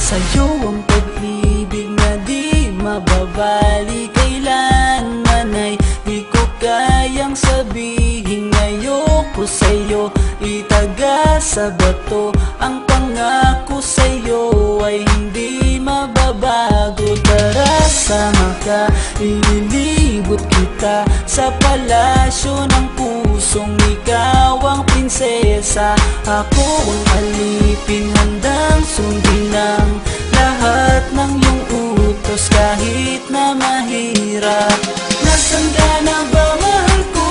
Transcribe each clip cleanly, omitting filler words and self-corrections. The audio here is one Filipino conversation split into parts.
Sa'yo ang pag-ibig na di mababali, kailanman ay di ko kayang sabihin. Ayoko sa'yo itaga sa bato, ang pangako sa'yo ay hindi mababago. Tara, sama ka, ililibot kita sa palasyo ng pusong ikaw ang prinsesa. Ako ang alipin, handang sundin ng lahat ng iyong utos kahit na mahirap. Nasaan ka na ba, mahal ko?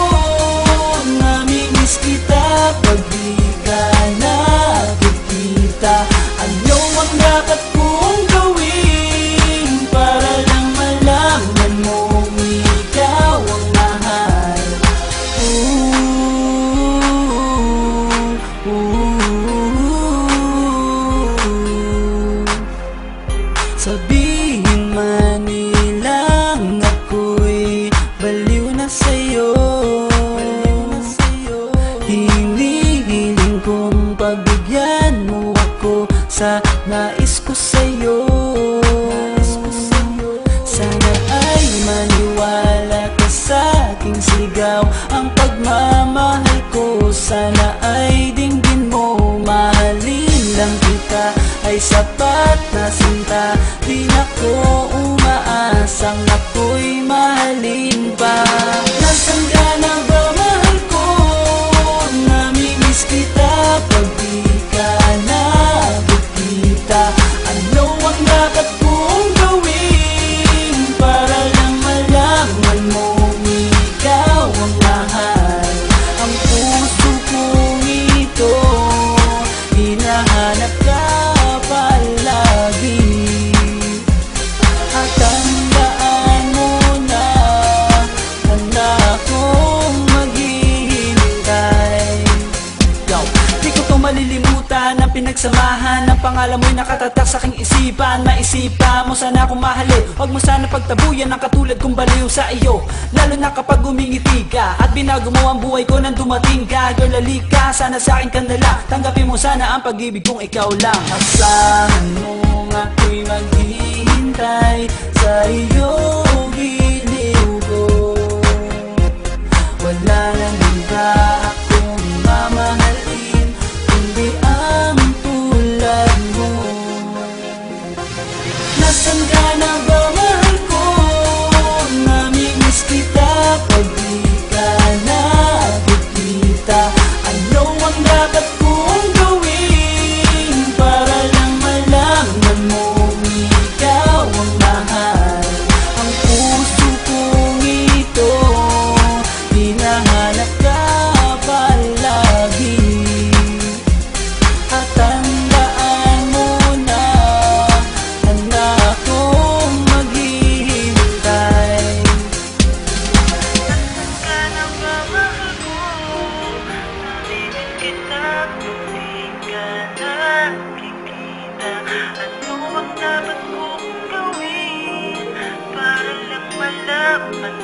Namimiss kita pag di ka nakikita. Ano ang dapat kong gawin para lang malaman mong ikaw ang mahal? Sabihin man nilang ako'y baliw na sa'yo, hinihiling kong pabigyan mo ako sa nais ko sa'yo. Sana ay maniwala ka sa aking sigaw, ang pagmamahal ko sana ay dinggin mo. Mahalin lang kita ay sapat na sinta, di na ko umaasang ako'y mahalin pa. Nasaan ka na ba, mahal ko? Namimiss kita pag di ka nakikita. Ano ang dapat kong gawin para lang malaman mong ikaw ang mahal? Ang puso kong ito hinahanap ka palagi, at tandaan mo na handa akong maghihintay. Di ko to malilimutan ang pinagsamahan, ang pangalan mo'y nakatatak sa aking isipan. Maisipan mo sana akong mahalin, huwag mo sana pagtabuyan ang katulad kong baliw sa iyo. Lalo na kapag umingiti ka at binago mo ang buhay ko nang dumating ka. Girl, halika, sana sa akin ka na lang, tanggapin mo sana ang pag-ibig kong ikaw lang. Asahan mo ako'y maghihintay sa iyong giliw ko. Wala nang iba akong mamahalin kundi ang tulad mo. Nasaan ka na ba, mahal ko? Namimiss kita pag di ka nakikita. Ano ang dapat kong gawin para lang malaman mong ikaw ang mahal? Ang puso kong ito hinahanap ka palagi, at tandaan mo na handa akong maghihintay. Nasaan ka na ba, mahal ko? Namimiss kita kung di ka nakikita. Ano ang dapat kong gawin para lang malaman